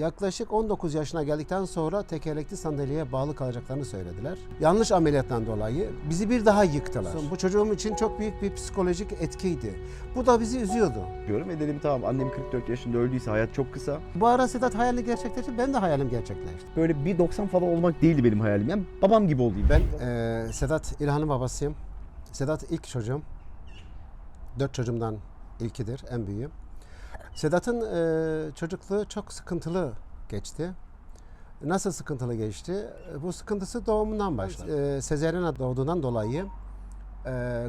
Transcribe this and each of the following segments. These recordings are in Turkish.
Yaklaşık 19 yaşına geldikten sonra tekerlekli sandalyeye bağlı kalacaklarını söylediler. Yanlış ameliyattan dolayı bizi bir daha yıktılar. Bu çocuğum için çok büyük bir psikolojik etkiydi. Bu da bizi üzüyordu. Diyorum dedim tamam, annem 44 yaşında öldüyse hayat çok kısa. Bu ara Sedat hayalini gerçekleşti, benim de hayalim gerçekleşti. Böyle 1.90 falan olmak değildi benim hayalim. Yani babam gibi olayım. Ben Sedat İlhan'ın babasıyım. Sedat ilk çocuğum. 4 çocuğumdan ilkidir, en büyüğüm. Sedat'ın çocukluğu çok sıkıntılı geçti. Nasıl sıkıntılı geçti? Bu sıkıntısı doğumundan başladı. Sezaryen doğduğundan dolayı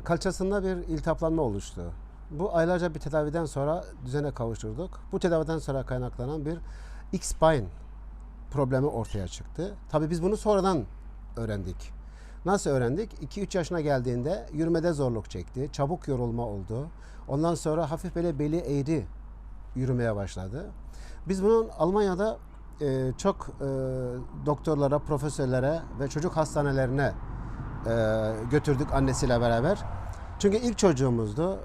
kalçasında bir iltihaplanma oluştu. Bu aylarca bir tedaviden sonra düzene kavuşturduk. Bu tedaviden sonra kaynaklanan bir X-spine problemi ortaya çıktı. Tabii biz bunu sonradan öğrendik. Nasıl öğrendik? 2-3 yaşına geldiğinde yürümede zorluk çekti. Çabuk yorulma oldu. Ondan sonra hafif böyle beli eğri yürümeye başladı. Biz bunun Almanya'da çok doktorlara, profesörlere ve çocuk hastanelerine götürdük annesiyle beraber. Çünkü ilk çocuğumuzdu.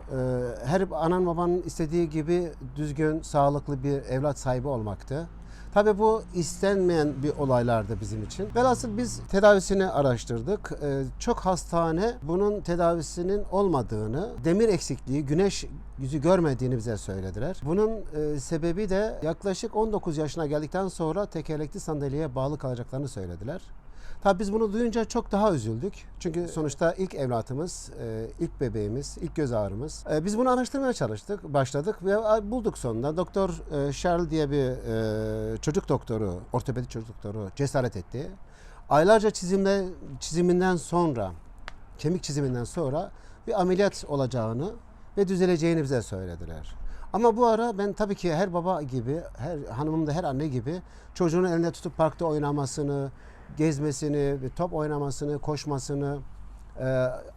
Her anan babanın istediği gibi düzgün, sağlıklı bir evlat sahibi olmaktı. Tabii bu istenmeyen bir olaylardı bizim için. Velhasıl biz tedavisini araştırdık. Çok hastane bunun tedavisinin olmadığını, demir eksikliği, güneş yüzü görmediğini bize söylediler. Bunun sebebi de yaklaşık 19 yaşına geldikten sonra tekerlekli sandalyeye bağlı kalacaklarını söylediler. Tabii biz bunu duyunca çok daha üzüldük. Çünkü sonuçta ilk evlatımız, ilk bebeğimiz, ilk göz ağrımız. Biz bunu araştırmaya çalıştık, başladık ve bulduk sonunda. Doktor Charles diye bir çocuk doktoru, ortopedik çocuk doktoru cesaret etti. Aylarca çiziminden sonra, kemik çiziminden sonra bir ameliyat olacağını ve düzeleceğini bize söylediler. Ama bu ara ben tabii ki her baba gibi, her hanımım da her anne gibi çocuğunu elinde tutup parkta oynamasını, gezmesini, top oynamasını, koşmasını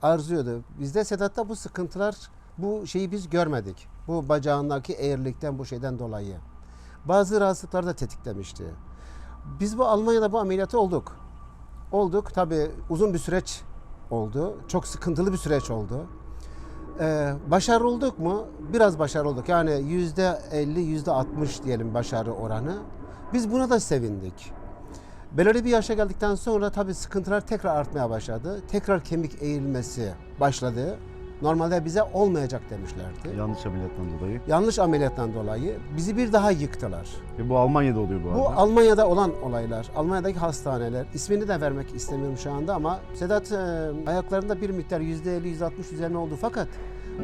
arzuluyordu. Bizde Sedat'ta bu sıkıntılar, bu şeyi biz görmedik. Bu bacağındaki eğrilikten, bu şeyden dolayı. Bazı rahatsızlıklar da tetiklemişti. Biz bu Almanya'da bu ameliyatı olduk. Olduk. Tabii uzun bir süreç oldu. Çok sıkıntılı bir süreç oldu. Başarılı olduk mu? Biraz başarılı olduk. Yani %50, %60 diyelim başarı oranı. Biz buna da sevindik. Belirli bir yaşa geldikten sonra tabii sıkıntılar tekrar artmaya başladı. Tekrar kemik eğilmesi başladı. Normalde bize olmayacak demişlerdi. Yanlış ameliyattan dolayı. Yanlış ameliyattan dolayı bizi bir daha yıktılar. Ve bu Almanya'da oluyor bu arada. Bu Almanya'da olan olaylar, Almanya'daki hastaneler. İsmini de vermek istemiyorum şu anda ama Sedat ayaklarında bir miktar %50, %60 üzerine oldu fakat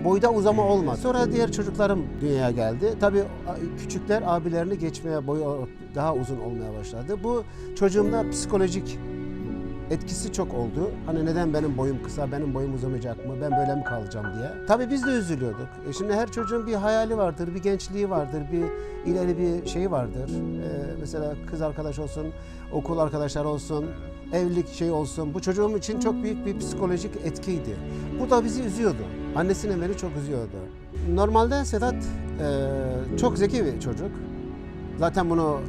boyda uzama olmadı. Sonra diğer çocuklarım dünyaya geldi. Tabii küçükler abilerini geçmeye, boyu daha uzun olmaya başladı. Bu çocuğumda psikolojik etkisi çok oldu. Hani neden benim boyum kısa, benim boyum uzamayacak mı, ben böyle mi kalacağım diye. Tabii biz de üzülüyorduk. Şimdi her çocuğun bir hayali vardır, bir gençliği vardır, bir ileri bir şeyi vardır. Mesela kız arkadaş olsun, okul arkadaşları olsun, evlilik şey olsun. Bu çocuğum için çok büyük bir psikolojik etkiydi. Bu da bizi üzüyordu. Annesinin beni çok üzüyordu. Normalde Sedat çok zeki bir çocuk. Zaten bunu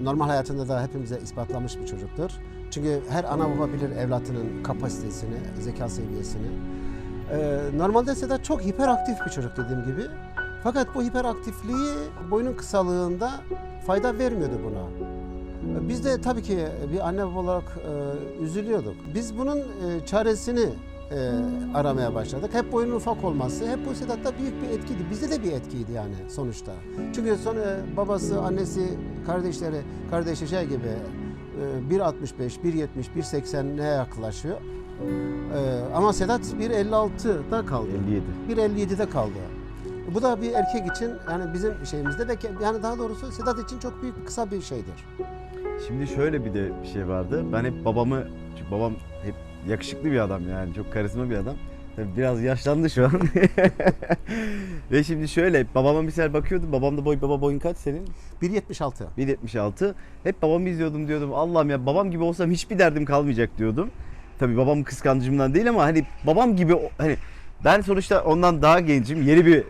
normal hayatında da hepimize ispatlamış bir çocuktur. Çünkü her ana baba bilir evlatının kapasitesini, zeka seviyesini. Normalde Sedat çok hiperaktif bir çocuk dediğim gibi. Fakat bu hiperaktifliği boyunun kısalığında fayda vermiyordu buna. Biz de tabii ki bir anne baba olarak üzülüyorduk. Biz bunun çaresini aramaya başladık. Hep boyunun ufak olması, hep bu Sedat'ta büyük bir etkiydi. Bizde de bir etkiydi yani sonuçta. Çünkü sonra babası, annesi, kardeşi şey gibi 1.65, 1.70, 1.80'e yaklaşıyor. Ama Sedat 1.56'da kaldı. 1.57'de kaldı. Bu da bir erkek için yani bizim şeyimizde ve yani daha doğrusu Sedat için çok büyük kısa bir şeydir. Şimdi şöyle bir de bir şey vardı. Ben hep çünkü babam hep yakışıklı bir adam, yani çok karizma bir adam. Tabii biraz yaşlandı şu an. Ve şimdi şöyle, babama misal bakıyordum. Baba boyun kaç senin? 1.76. 1.76. Hep babamı izliyordum, diyordum Allah'ım ya babam gibi olsam hiçbir derdim kalmayacak diyordum. Tabii babam kıskancımdan değil ama hani babam gibi, hani ben sonuçta ondan daha gencim. Yeni bir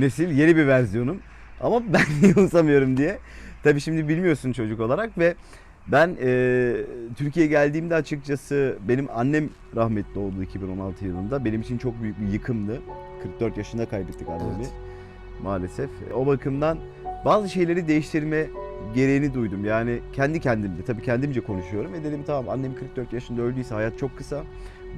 nesil, yeni bir versiyonum. Ama ben niye olsamıyorum diye. Tabii şimdi bilmiyorsun çocuk olarak ve ben Türkiye'ye geldiğimde açıkçası benim annem rahmetli oldu 2016 yılında. Benim için çok büyük bir yıkımdı. 44 yaşında kaybettik annemi, evet, maalesef. O bakımdan bazı şeyleri değiştirme gereğini duydum. Yani kendi kendimde, tabii kendimce konuşuyorum. Dedim tamam, annem 44 yaşında öldüyse hayat çok kısa.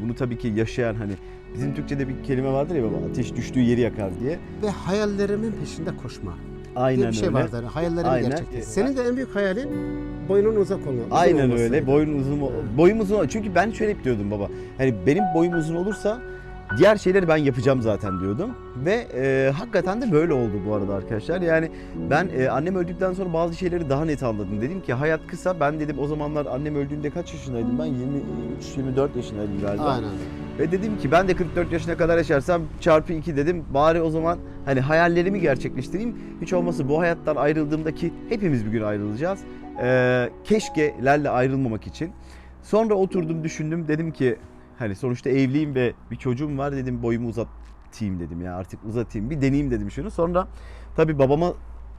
Bunu tabii ki yaşayan, hani bizim Türkçe'de bir kelime vardır ya baba, ateş düştüğü yeri yakar diye. Ve hayallerimin peşinde koşma. Aynen diye bir şey öyle. vardır. Yani hayallerimi Aynen. gerçekleştir. Senin de en büyük hayalin boyunun uzak olması. Aynen öyle. Boyum uzun. Çünkü ben şöyle diyordum baba. Hani benim boyum uzun olursa diğer şeyleri ben yapacağım zaten diyordum. Ve hakikaten de böyle oldu bu arada arkadaşlar. Yani ben annem öldükten sonra bazı şeyleri daha net anladım. Dedim ki hayat kısa. Ben dedim o zamanlar annem öldüğünde kaç yaşındaydım ben? 23-24 yaşındaydım galiba. Aynen. Ve dedim ki ben de 44 yaşına kadar yaşarsam çarpı 2 dedim. Bari o zaman hani hayallerimi gerçekleştireyim. Hiç olmazsa bu hayattan ayrıldığımda, ki hepimiz bir gün ayrılacağız. Keşkelerle ayrılmamak için. Sonra oturdum düşündüm, dedim ki hani sonuçta evliyim ve bir çocuğum var, dedim boyumu uzatayım dedim ya, artık uzatayım, bir deneyeyim dedim şunu. Sonra tabii babama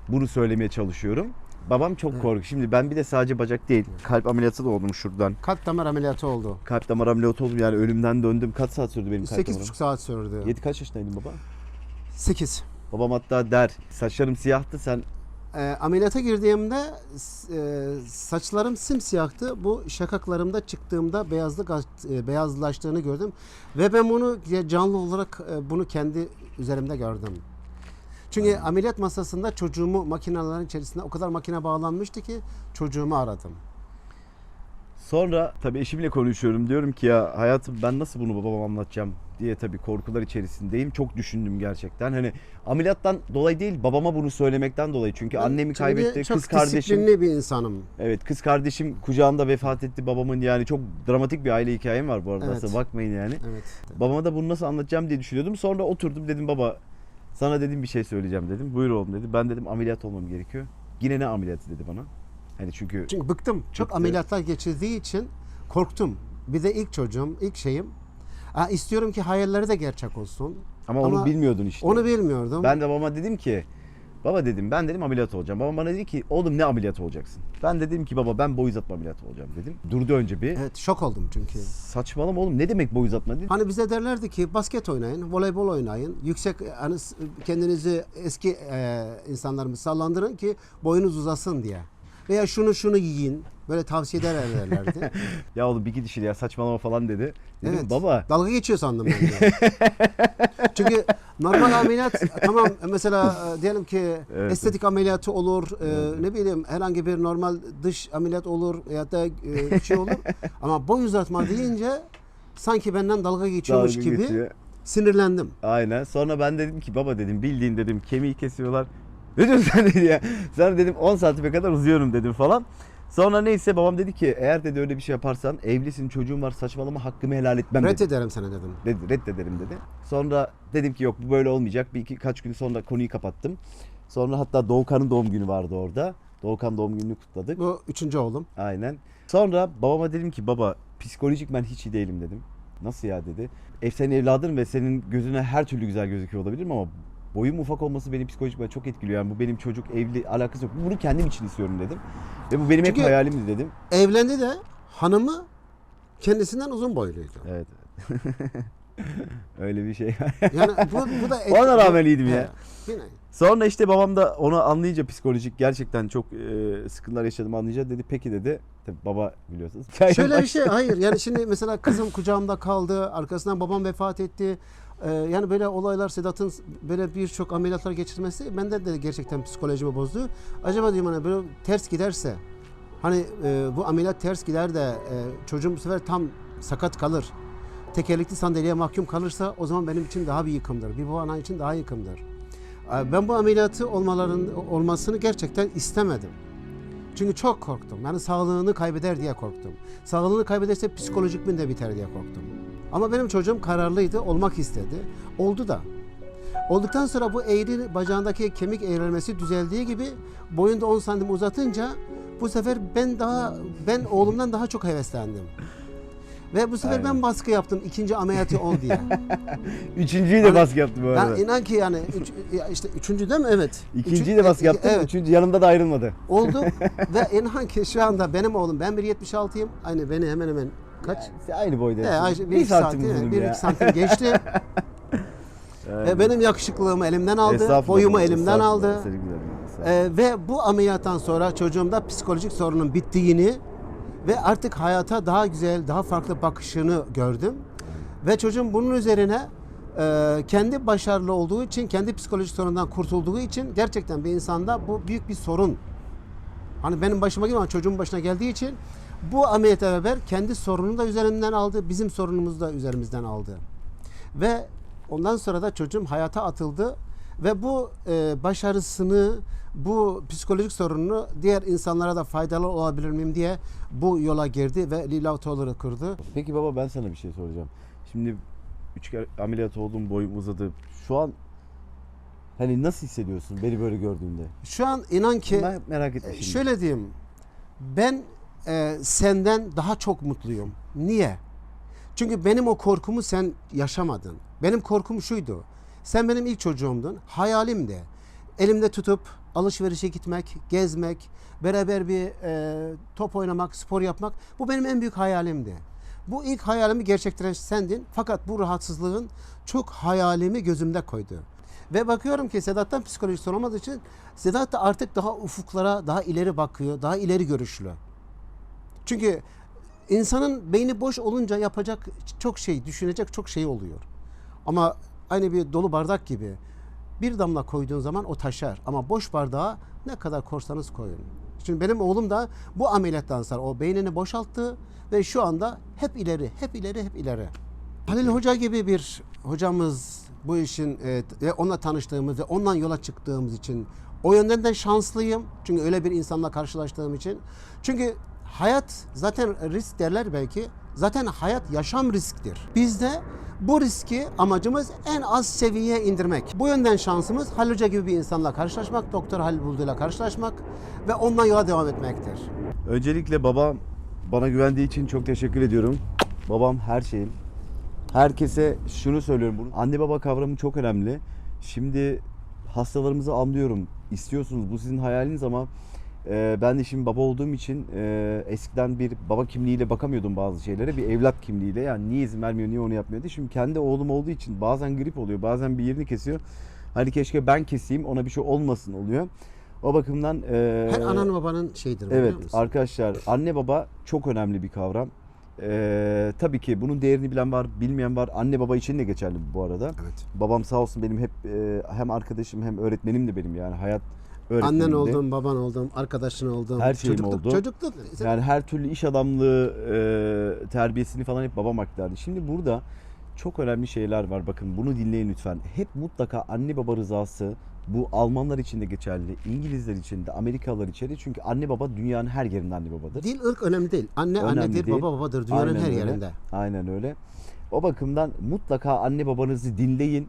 bunu söylemeye çalışıyorum. Babam çok korkuyor. Şimdi ben bir de sadece bacak değil, kalp ameliyatı da oldum şuradan. Kalp damar ameliyatı oldu. Kalp damar ameliyatı oldum, yani ölümden döndüm. Kaç saat sürdü benim kalp damarım? 8,5 saat sürdü. 7 kaç yaşındaydın baba? 8. Babam hatta der, saçlarım siyahtı, sen Ameliyata girdiğimde saçlarım simsiyahtı. Bu şakaklarımda çıktığımda beyazlaştığını gördüm. Ve ben bunu canlı olarak bunu kendi üzerimde gördüm. Çünkü ameliyat masasında çocuğumu, makinelerin içerisinde o kadar makine bağlanmıştı ki çocuğumu aradım. Sonra tabii eşimle konuşuyorum. Diyorum ki ya hayatım, ben nasıl bunu babama anlatacağım diye tabii korkular içerisindeyim. Çok düşündüm gerçekten. Hani ameliyattan dolayı değil, babama bunu söylemekten dolayı. Çünkü annemi kaybetti. Çok Kız kardeşim, disiplinli bir insanım. evet, kız kardeşim kucağında vefat etti babamın. Yani çok dramatik bir aile hikayem var bu arada. Evet. Aslında bakmayın yani. Evet. Babama da bunu nasıl anlatacağım diye düşünüyordum. Sonra oturdum, dedim baba sana dedim bir şey söyleyeceğim dedim. Buyur oğlum dedi. Ben dedim ameliyat olmam gerekiyor. Yine ne ameliyatı dedi bana. Hani çünkü Bıktım. Çok Bıktı. ameliyatlar geçirdiği için korktum. Bir de ilk çocuğum, ilk şeyim. İstiyorum ki hayalleri de gerçek olsun. ama onu bilmiyordun işte. Onu bilmiyordum. Ben de babama dedim ki baba dedim, ben dedim ameliyat olacağım. Babam bana dedi ki oğlum ne ameliyat olacaksın? Ben dedim ki baba ben boy uzatma ameliyatı olacağım dedim. Durdu önce bir. Evet, şok oldum çünkü. Saçmalama oğlum, ne demek boy uzatma dedi. Hani bize derlerdi ki basket oynayın, voleybol oynayın. Yüksek hani kendinizi eski insanlarımız sallandırın ki boyunuz uzasın diye. Veya şunu yiyin. Böyle tavsiyeler ederlerdi. Ya oğlum bir gidişi ya, saçmalama falan dedi. Dedim Evet. baba. Dalga geçiyor sandım ben de. Çünkü normal ameliyat tamam, mesela diyelim ki Evet. estetik ameliyatı olur, ne bileyim herhangi bir normal dış ameliyat olur ya da bir şey olur. Ama boy uzatma deyince sanki benden dalga geçiyormuş Dalga gibi geçiyor. sinirlendim. Aynen. Sonra ben dedim ki baba dedim, bildiğin dedim kemiği kesiyorlar. Ne diyorsun sen dedi ya. Sonra dedim 10 saatime kadar uzuyorum dedim falan. Sonra neyse babam dedi ki eğer dedi öyle bir şey yaparsan, evlisin, çocuğun var, saçmalama, hakkımı helal etmem dedi. Reddederim sana dedim. Reddederim dedi. Sonra dedim ki yok bu böyle olmayacak. Kaç gün sonra konuyu kapattım. Sonra hatta Doğukan'ın doğum günü vardı orada. Doğukan doğum gününü kutladık. Bu 3. oğlum. Aynen. Sonra babama dedim ki baba psikolojik ben hiç iyi değilim dedim. Nasıl ya dedi. Senin evladın ve senin gözüne her türlü güzel gözüküyor olabilirim ama boyum ufak olması beni psikolojik ben çok etkiliyor. Yani bu benim çocuk, evli alakası yok. Bunu kendim için istiyorum dedim. Ve bu benim Çünkü hep hayalimdi dedim. Evlendi de hanımı kendisinden uzun boyluydu. Evet. Öyle bir şey. Yani bu da Ona rağmen iyiydim ya. Yine. Sonra işte babam da onu anlayınca, psikolojik gerçekten çok sıkıntılar yaşadım anlayınca dedi peki dedi. Tabii baba biliyorsunuz. Şöyle bir şey, hayır yani şimdi mesela kızım kucağımda kaldı, arkasından babam vefat etti. Yani böyle olaylar, Sedat'ın böyle birçok ameliyatlar geçirmesi bende de gerçekten psikolojimi bozdu. Acaba diyorum hani böyle ters giderse, hani bu ameliyat ters gider de çocuğum bu sefer tam sakat kalır, tekerlekli sandalyeye mahkum kalırsa o zaman benim için daha bir yıkımdır. Bir baba ana için daha yıkımdır. Ben bu ameliyatı olmasını gerçekten istemedim. Çünkü çok korktum. Yani sağlığını kaybeder diye korktum. Sağlığını kaybederse psikolojik de biter diye korktum. Ama benim çocuğum kararlıydı, olmak istedi. Oldu da. Olduktan sonra bu eğri bacağındaki kemik eğrilmesi düzeldiği gibi boyunda 10 santim uzatınca bu sefer ben oğlumdan daha çok heveslendim. Ve bu sefer Aynen. ben baskı yaptım ikinci ameliyatı ol diye. Üçüncüyü de baskı yaptı bu arada. Yani inan ki yani işte üçüncü değil mi? Evet. İkinciyi de baskı yaptı. Evet. Üçüncü yanımda da ayrılmadı. Oldu ve inan ki şu anda benim oğlum, ben 1.76'yım. Aynı beni hemen hemen kaç? Aynı boydasın. Bir santim uzunum ya. 1-2 santim geçti. Benim yakışıklığımı elimden aldı. Boyumu elimden aldı. Ve bu ameliyattan sonra çocuğumda psikolojik sorunun bittiğini ve artık hayata daha güzel, daha farklı bakışını gördüm. Ve çocuğum bunun üzerine kendi başarılı olduğu için, kendi psikolojik sorundan kurtulduğu için gerçekten bir insanda bu büyük bir sorun. Hani benim başıma gibi ama çocuğumun başına geldiği için bu ameliyatla beraber kendi sorununu da üzerimden aldı, bizim sorunumuzu da üzerimizden aldı. Ve ondan sonra da çocuğum hayata atıldı ve bu başarısını, bu psikolojik sorununu diğer insanlara da faydalı olabilir miyim diye bu yola girdi ve Lila Otoyolları kurdu. Peki baba, ben sana bir şey soracağım. Şimdi 3 kere ameliyat oldum, boyum uzadı. Şu an hani nasıl hissediyorsun beni böyle gördüğünde? Şu an inan ki Ben merak ettim şimdi. şöyle diyeyim, ben senden daha çok mutluyum. Niye? Çünkü benim o korkumu sen yaşamadın. Benim korkum şuydu. Sen benim ilk çocuğumdun. Hayalimdi. Elimde tutup alışverişe gitmek, gezmek, beraber bir top oynamak, spor yapmak. Bu benim en büyük hayalimdi. Bu ilk hayalimi gerçekleştiren sendin. Fakat bu rahatsızlığın çok hayalimi gözümde koydu. Ve bakıyorum ki Sedat'tan psikolojik sorun olmadığı için Sedat da artık daha ufuklara, daha ileri bakıyor, daha ileri görüşlü. Çünkü insanın beyni boş olunca yapacak çok şey, düşünecek çok şey oluyor. Ama aynı bir dolu bardak gibi bir damla koyduğun zaman o taşar. Ama boş bardağa ne kadar korsanız koyun. Şimdi benim oğlum da bu ameliyattan sonra o beynini boşalttı ve şu anda hep ileri, hep ileri, hep ileri. Halil Hoca gibi bir hocamız bu işin ve onunla tanıştığımız ve ondan yola çıktığımız için o yönden de şanslıyım. Çünkü öyle bir insanla karşılaştığım için. Çünkü hayat zaten risk derler belki. Zaten hayat yaşam risktir. Biz de bu riski amacımız en az seviyeye indirmek. Bu yönden şansımız Halil Hoca gibi bir insanla karşılaşmak, Doktor Halil Buldu'yla karşılaşmak ve ondan yola devam etmektir. Öncelikle babam bana güvendiği için çok teşekkür ediyorum. Babam her şeyim. Herkese şunu söylüyorum. Anne baba kavramı çok önemli. Şimdi hastalarımızı anlıyorum. İstiyorsunuz, bu sizin hayaliniz ama ben de şimdi baba olduğum için eskiden bir baba kimliğiyle bakamıyordum bazı şeylere. Bir evlat kimliğiyle, yani niye izin vermiyor, niye onu yapmıyordu. Şimdi kendi oğlum olduğu için bazen grip oluyor, bazen bir yerini kesiyor. Hani keşke ben keseyim, ona bir şey olmasın oluyor. O bakımdan Her ananın babanın şeyidir. evet biliyor musun? arkadaşlar, anne baba çok önemli bir kavram. Tabii ki bunun değerini bilen var, bilmeyen var. Anne baba için de geçerli bu arada. Evet. Babam sağ olsun benim hep hem arkadaşım hem öğretmenim de benim, yani hayat öğretmenim Annen de. oldum, baban oldum, arkadaşın oldum. Her şeyim oldu. Çocukluk. Yani her türlü iş adamlığı terbiyesini falan hep babam aktardı. Şimdi burada çok önemli şeyler var. Bakın bunu dinleyin lütfen. Hep mutlaka anne baba rızası, bu Almanlar için de geçerli, İngilizler için de, Amerikalılar için de. Çünkü anne baba dünyanın her yerinde anne babadır. Dil, ırk önemli değil. Anne Önemli annedir, değil. baba babadır dünyanın Aynen her öyle. yerinde. Aynen öyle. O bakımdan mutlaka anne babanızı dinleyin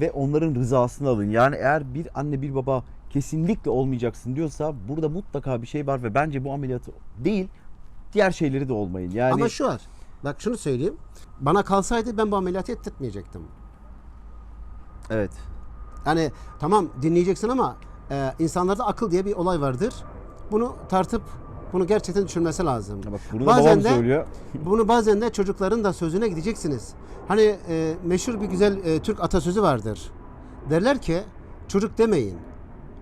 ve onların rızasını alın. Yani eğer bir anne bir baba kesinlikle olmayacaksın diyorsa burada mutlaka bir şey var ve bence bu ameliyatı değil, diğer şeyleri de olmayın. Yani Ama şu var. Bak şunu söyleyeyim. Bana kalsaydı ben bu ameliyatı ettirtmeyecektim. evet. Yani tamam dinleyeceksin ama insanlarda akıl diye bir olay vardır. Bunu tartıp bunu gerçekten düşünmesi lazım. Bak bunu da Bazen babam de söylüyor. bunu bazen de çocukların da sözüne gideceksiniz. Hani meşhur bir güzel Türk atasözü vardır. Derler ki çocuk demeyin.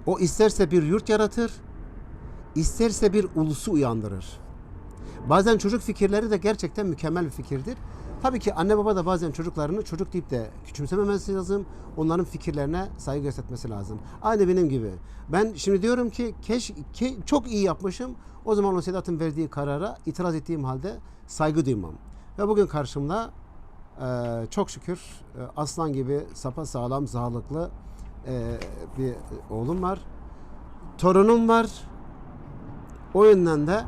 O isterse bir yurt yaratır, isterse bir ulusu uyandırır. Bazen çocuk fikirleri de gerçekten mükemmel bir fikirdir. Tabii ki anne baba da bazen çocuklarını çocuk deyip de küçümsememesi lazım. Onların fikirlerine saygı göstermesi lazım. Aynı benim gibi. Ben şimdi diyorum ki çok iyi yapmışım. O zaman o Sedat'ın verdiği karara itiraz ettiğim halde saygı duymam. Ve bugün karşımda çok şükür aslan gibi sapasağlam, sağlıklı bir oğlum var. Torunum var. O yönden de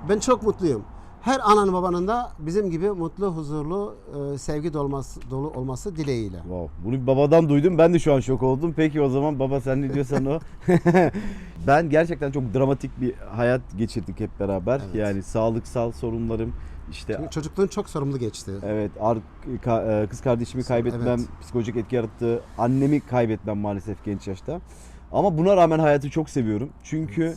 ben çok mutluyum. Her ananın babanın da bizim gibi mutlu, huzurlu, sevgi dolu olması dileğiyle. Wow. Bunu bir babadan duydum. Ben de şu an şok oldum. Peki o zaman baba sen ne diyorsan o. Ben gerçekten çok dramatik bir hayat geçirdik hep beraber. Evet. Yani sağlıksal sorunlarım, işte Çünkü çocukluğun çok sorumlu geçti. evet, kız kardeşimi kaybetmem, Evet. psikolojik etki yarattı. Annemi kaybetmem maalesef genç yaşta. Ama buna rağmen hayatı çok seviyorum. Çünkü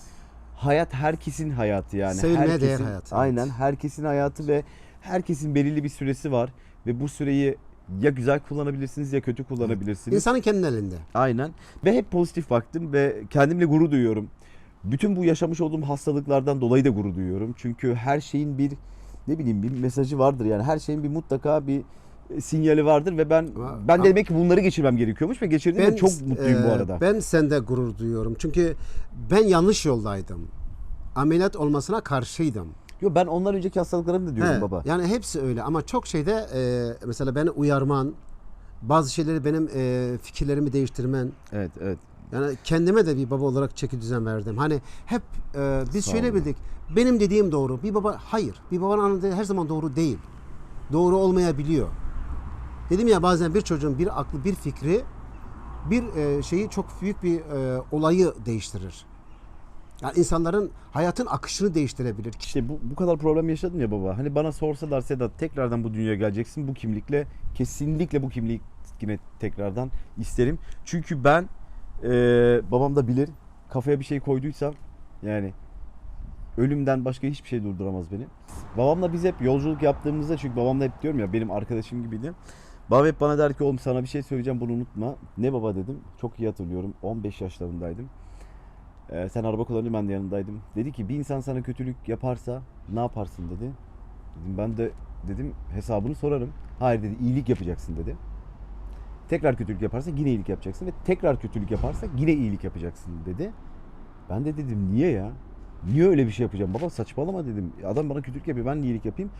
hayat herkesin hayatı yani. Sevilmeye değer hayat, evet. Aynen, herkesin hayatı ve herkesin belirli bir süresi var. Ve bu süreyi ya güzel kullanabilirsiniz ya kötü kullanabilirsiniz. İnsanın kendi elinde. Aynen. Ve hep pozitif baktım ve kendimle gurur duyuyorum. Bütün bu yaşamış olduğum hastalıklardan dolayı da gurur duyuyorum. Çünkü her şeyin bir ne bileyim bir mesajı vardır yani. Her şeyin bir mutlaka bir sinyali vardır ve ben de demek ki bunları geçirmem gerekiyormuş ve geçirdiğimde çok mutluyum bu arada. Ben sende gurur duyuyorum. Çünkü ben yanlış yoldaydım. Ameliyat olmasına karşıydım. Yo, ben ondan önceki hastalıklarım da diyorum He, baba. yani hepsi öyle ama çok şeyde mesela beni uyarman, bazı şeyleri benim fikirlerimi değiştirmen. Evet, evet. Yani kendime de bir baba olarak çeki düzen verdim. Hani hep biz Sağ şöyle olun. bildik. Benim dediğim doğru. Bir baba hayır. Bir babanın anladığı her zaman doğru değil. Doğru olmayabiliyor. Dedim ya bazen bir çocuğun bir aklı, bir fikri bir şeyi çok büyük bir olayı değiştirir. Yani insanların hayatın akışını değiştirebilir. İşte bu kadar problem yaşadım ya baba. Hani bana sorsalar Sedat tekrardan bu dünyaya geleceksin bu kimlikle. Kesinlikle bu kimliği yine tekrardan isterim. Çünkü ben babam da bilir kafaya bir şey koyduysam yani ölümden başka hiçbir şey durduramaz beni. Babamla biz hep yolculuk yaptığımızda çünkü babamla hep diyorum ya benim arkadaşım gibiydi. Babam hep bana der ki oğlum sana bir şey söyleyeceğim bunu unutma. Ne baba dedim. Çok iyi hatırlıyorum. 15 yaşlarındaydım. Sen araba kullanıyordun ben de yanındaydım. Dedi ki bir insan sana kötülük yaparsa ne yaparsın dedi. Dedim ben de dedim hesabını sorarım. Hayır dedi iyilik yapacaksın dedi. Tekrar kötülük yaparsa yine iyilik yapacaksın ve tekrar kötülük yaparsa yine iyilik yapacaksın dedi. Ben de dedim niye ya? Niye öyle bir şey yapacağım? Baba saçmalama dedim. Adam bana kötülük yapıyor ben de iyilik yapayım.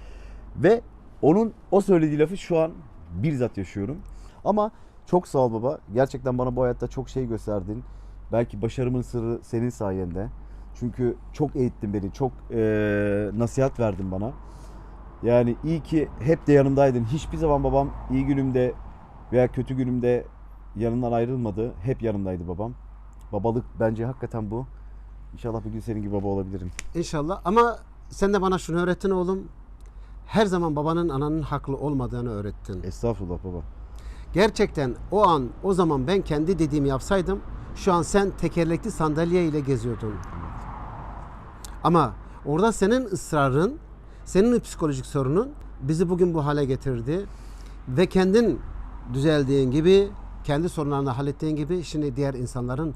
Ve onun o söylediği lafı şu an bizzat yaşıyorum. Ama çok sağ ol baba. Gerçekten bana bu hayatta çok şey gösterdin. Belki başarımın sırrı senin sayende. Çünkü çok eğittin beni. Çok nasihat verdin bana. Yani iyi ki hep de yanımdaydın. Hiçbir zaman babam iyi günümde veya kötü günümde yanından ayrılmadı. Hep yanımdaydı babam. Babalık bence hakikaten bu. İnşallah bir gün senin gibi baba olabilirim. İnşallah ama sen de bana şunu öğrettin oğlum. Her zaman babanın ananın haklı olmadığını öğrettin. Estağfurullah baba. Gerçekten o an o zaman ben kendi dediğimi yapsaydım şu an sen tekerlekli sandalye ile geziyordun. Ama orada senin ısrarın, senin psikolojik sorunun bizi bugün bu hale getirdi. Ve kendin düzeldiğin gibi, kendi sorunlarını hallettiğin gibi şimdi diğer insanların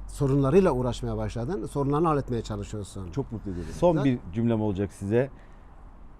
sorunlarıyla uğraşmaya başladın. Sorunlarını halletmeye çalışıyorsun. Çok mutlu ediyorum. Son bir cümlem olacak size.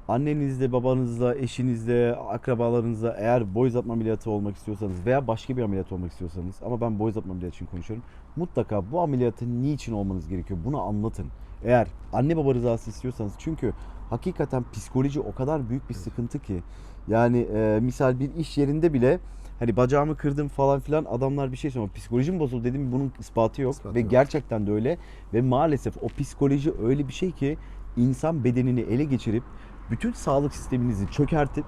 Annenizle, babanızla, eşinizle, akrabalarınızla eğer boy uzatma ameliyatı olmak istiyorsanız veya başka bir ameliyat olmak istiyorsanız ama ben boy uzatma ameliyatı için konuşuyorum. Mutlaka bu ameliyatı niçin olmanız gerekiyor? Bunu anlatın. Eğer anne baba rızası istiyorsanız çünkü hakikaten psikoloji o kadar büyük bir sıkıntı ki yani misal bir iş yerinde bile hani bacağımı kırdım falan filan adamlar bir şey söylüyor. Psikolojim bozuldu dedim bunun ispatı yok İspatı ve yok. gerçekten de öyle ve maalesef o psikoloji öyle bir şey ki insan bedenini ele geçirip bütün sağlık sisteminizi çökertip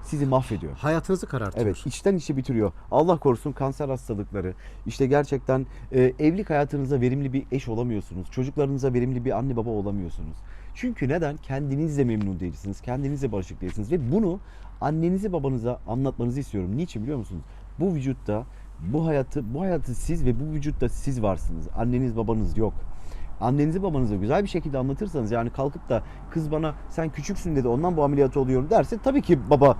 sizi mahvediyor. Hayatınızı karartıyor. Evet, içten içe bitiriyor. Allah korusun kanser hastalıkları. İşte gerçekten evlilik hayatınıza verimli bir eş olamıyorsunuz. Çocuklarınıza verimli bir anne baba olamıyorsunuz. Çünkü neden? Kendinizle memnun değilsiniz. Kendinizle barışık değilsiniz. Ve bunu annenize babanıza anlatmanızı istiyorum. Niçin biliyor musunuz? Bu vücutta bu hayatı siz ve bu vücutta siz varsınız. Anneniz babanız yok. Annenizi babanıza güzel bir şekilde anlatırsanız yani kalkıp da kız bana sen küçüksün dedi ondan bu ameliyatı oluyorum derse tabii ki baba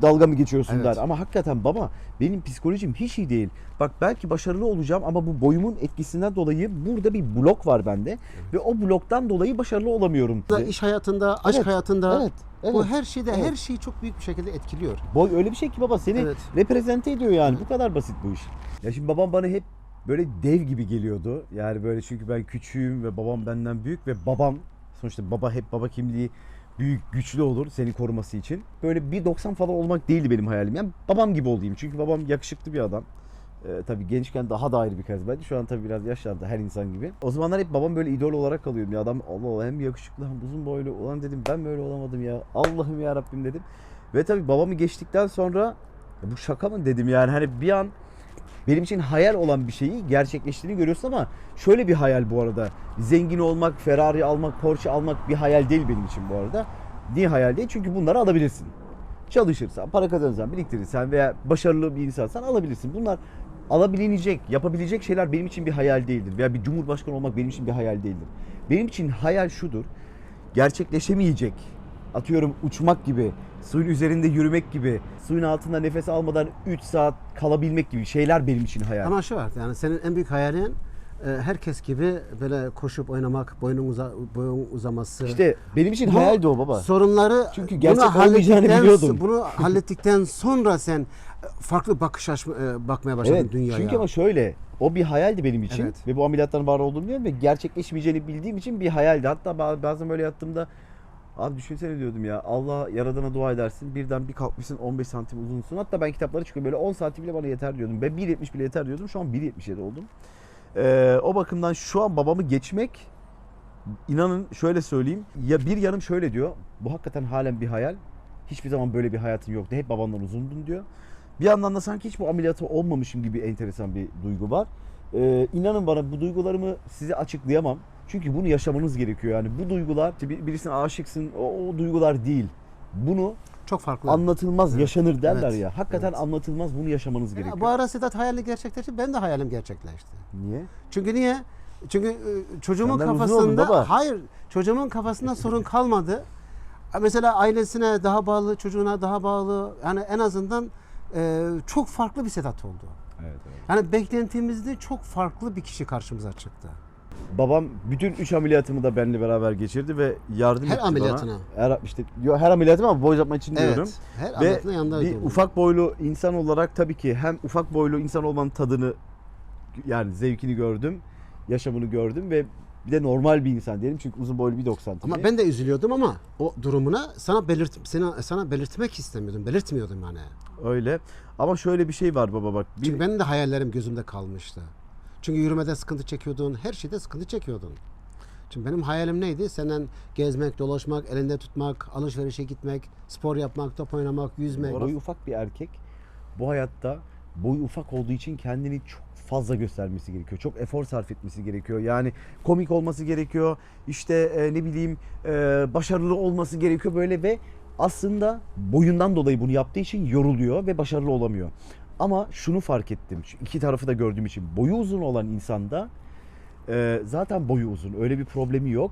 dalga mı geçiyorsun Evet. der. Ama hakikaten baba benim psikolojim hiç iyi değil. Bak belki başarılı olacağım ama bu boyumun etkisinden dolayı burada bir blok var bende ve o bloktan dolayı başarılı olamıyorum. İş hayatında, aşk Evet, hayatında evet, bu evet. her şeyde Evet. her şeyi çok büyük bir şekilde etkiliyor. Boy öyle bir şey ki baba seni Evet. reprezente ediyor yani. Bu kadar basit bu iş. Ya şimdi babam bana hep böyle dev gibi geliyordu. Yani böyle çünkü ben küçüğüm ve babam benden büyük ve babam sonuçta baba hep baba kimliği büyük güçlü olur seni koruması için. Böyle 1.90 falan olmak değildi benim hayalim. Yani babam gibi olayım. Çünkü babam yakışıklı bir adam. Tabii gençken daha da ayrı bir karizmaydı. Şu an tabii biraz yaşlandı her insan gibi. O zamanlar hep babam böyle idol olarak kalıyordum. Ya adam Allah Allah hem yakışıklı hem uzun boylu. Ulan dedim ben böyle olamadım ya. Allah'ım ya Rabbim dedim. Ve tabii babamı geçtikten sonra ya bu şaka mı dedim yani hani bir an benim için hayal olan bir şeyi gerçekleştiğini görüyorsun ama şöyle bir hayal bu arada. Zengin olmak, Ferrari almak, Porsche almak bir hayal değil benim için bu arada. Niye hayal değil? Çünkü bunları alabilirsin. Çalışırsan, para kazanırsan, biriktirirsen veya başarılı bir insansan alabilirsin. Bunlar alabilecek, yapabilecek şeyler benim için bir hayal değildir. Veya bir cumhurbaşkanı olmak benim için bir hayal değildir. Benim için hayal şudur. Gerçekleşemeyecek atıyorum uçmak gibi, suyun üzerinde yürümek gibi, suyun altında nefes almadan 3 saat kalabilmek gibi şeyler benim için hayal. Ama şu var, yani senin en büyük hayalin herkes gibi böyle koşup oynamak, boyun uzaması. İşte benim için Bu hayaldi o baba. Sorunları Çünkü gerçek olmayacağını biliyordum. Bunu hallettikten sonra sen farklı bakmaya başladın Evet, dünyaya. çünkü ama şöyle, o bir hayaldi benim için Evet. ve bu ameliyatların var olduğunu biliyorum ve gerçekleşmeyeceğini bildiğim için bir hayaldi. Hatta bazen böyle yattığımda abi düşünsene diyordum ya, Allah yaradana dua edersin, birden bir kalkmışsın 15 santim uzunsun. Hatta ben kitaplara çıkıyorum böyle 10 santim bile bana yeter diyordum. Ben 1.70 bile yeter diyordum, şu an 1.77 oldum. O bakımdan şu an babamı geçmek, inanın şöyle söyleyeyim, ya bir yanım şöyle diyor, bu hakikaten halen bir hayal. Hiçbir zaman böyle bir hayatın yoktu, hep babandan uzundun diyor. Bir yandan da sanki hiç bu ameliyatı olmamışım gibi enteresan bir duygu var. İnanın bana, bu duygularımı size açıklayamam. Çünkü bunu yaşamanız gerekiyor. Yani bu duygular, birisine aşıksın, o duygular değil. Bunu çok farklı. anlatılmaz, yaşanır derler Evet. ya. Hakikaten Evet. anlatılmaz, bunu yaşamanız Ya, gerekiyor. bu ara Sedat hayali gerçekleşti. Ben de hayalim gerçekleşti. Niye? Çünkü niye? Çünkü çocuğumun Senden uzun oldum kafasında baba. hayır, çocuğumun kafasında sorun kalmadı. Mesela ailesine daha bağlı, çocuğuna daha bağlı. Yani en azından çok farklı bir Sedat oldu. Evet, evet. Yani beklentimizde çok farklı bir kişi karşımıza çıktı. Babam bütün 3 ameliyatımı da benimle beraber geçirdi ve yardım Her etti ameliyatına. bana. Her ameliyatım ama boy uzatma için diyorum. Evet. Her Ve anlatına yanında bir ufak boylu insan olarak tabii ki hem ufak boylu insan olmanın tadını, yani zevkini gördüm, yaşamını gördüm ve bir de normal bir insan diyelim çünkü uzun boylu 1.90. ama ben de üzülüyordum ama o durumuna sana belirtmek istemiyordum. Belirtmiyordum yani. Öyle. Ama şöyle bir şey var baba bak. Çünkü benim de hayallerim gözümde kalmıştı. Çünkü yürümede sıkıntı çekiyordun, her şeyde sıkıntı çekiyordun. Çünkü benim hayalim neydi? Senden gezmek, dolaşmak, elinde tutmak, alışverişe gitmek, spor yapmak, top oynamak, yüzmek. Boyu ufak bir erkek bu hayatta boyu ufak olduğu için kendini çok fazla göstermesi gerekiyor. Çok efor sarf etmesi gerekiyor. Yani komik olması gerekiyor. İşte ne bileyim başarılı olması gerekiyor böyle ve aslında boyundan dolayı bunu yaptığı için yoruluyor ve başarılı olamıyor. Ama şunu fark ettim. Şu iki tarafı da gördüğüm için boyu uzun olan insanda zaten boyu uzun. Öyle bir problemi yok.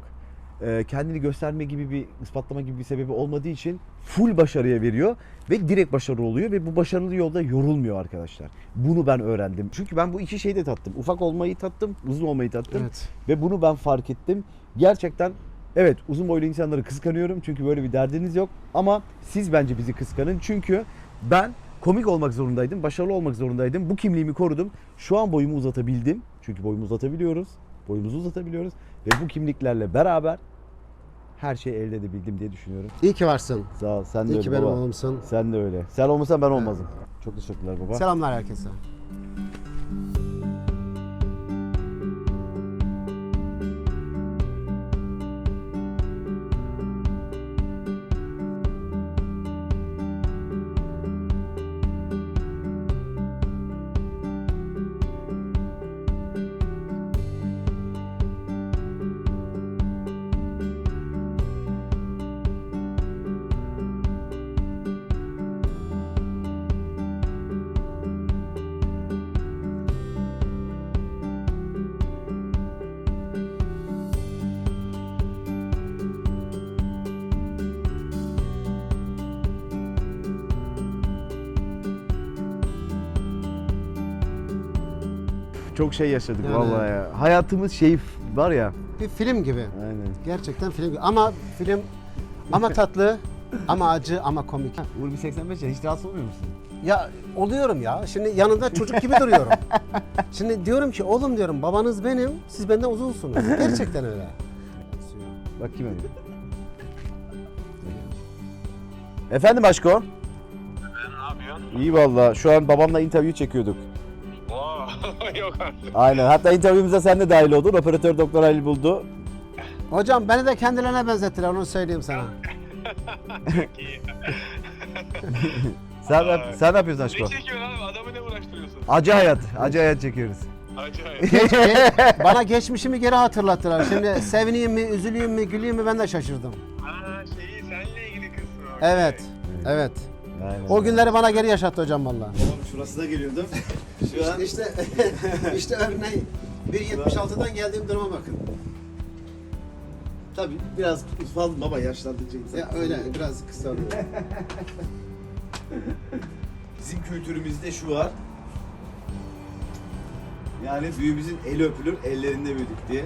Kendini gösterme gibi bir, ispatlama gibi bir sebebi olmadığı için full başarıya veriyor ve direkt başarılı oluyor ve bu başarılı yolda yorulmuyor arkadaşlar. Bunu ben öğrendim. Çünkü ben bu iki şeyi de tattım. Ufak olmayı tattım, uzun olmayı tattım. Evet. Ve bunu ben fark ettim. Gerçekten evet, uzun boylu insanları kıskanıyorum çünkü böyle bir derdiniz yok. Ama siz bence bizi kıskanın çünkü ben komik olmak zorundaydım, başarılı olmak zorundaydım. Bu kimliğimi korudum. Şu an boyumu uzatabildim. Çünkü boyumu uzatabiliyoruz. Boyumuzu uzatabiliyoruz. Ve bu kimliklerle beraber her şeyi elde edebildim diye düşünüyorum. İyi ki varsın. Sağ ol. Sen de İyi öyle ki benim baba. oğlumsun. Sen de öyle. Sen olmasan ben olmazdım. Çok teşekkürler baba. Selamlar herkese. Çok şey yaşadık Yani- vallahi ya. Hayatımız şey var ya. Bir film gibi. Aynen. Gerçekten film gibi. Ama film ama tatlı, ama acı, ama komik. Uğur bir 85 ya, hiç rahatsız olmuyor musun? Ya oluyorum ya. Şimdi yanında çocuk gibi duruyorum. Şimdi diyorum ki oğlum diyorum babanız benim, siz benden uzunsunuz. Gerçekten öyle. Bak kim arıyor? Efendim aşko? Ne yapıyorsun? İyi valla. Şu an babamla interview çekiyorduk. Oo, yok artık. Aynen. Hatta interview'umuza sen de dahil oldun. Operatör Doktor Ali buldu. Hocam beni de kendilerine benzettiler, onu söyleyeyim sana. Çok iyi. Sen ne yapıyorsun aşko? Ne çekiyorsun abi? Adamı ne uğraştırıyorsun? Acı hayat. Acı hayat çekiyoruz. Acayip. Bana geçmişimi geri hatırlattılar. Şimdi sevineyim mi, üzüleyim mi, güleyim mi ben de şaşırdım. Ha şeyi seninle ilgili kısmı. Evet, evet. Aynen. O günleri bana geri yaşattı hocam vallahi. Oğlum şurasına geliyordum. Şu an işte örneğin 1.76'dan geldiğim duruma bakın. Tabii biraz fazla baba yaşlandıkça insan. Ya öyle biraz kısa oluyor. Bizim kültürümüzde şu var. Yani büyüğümüzün eli öpülür, ellerinde büyüdük diye.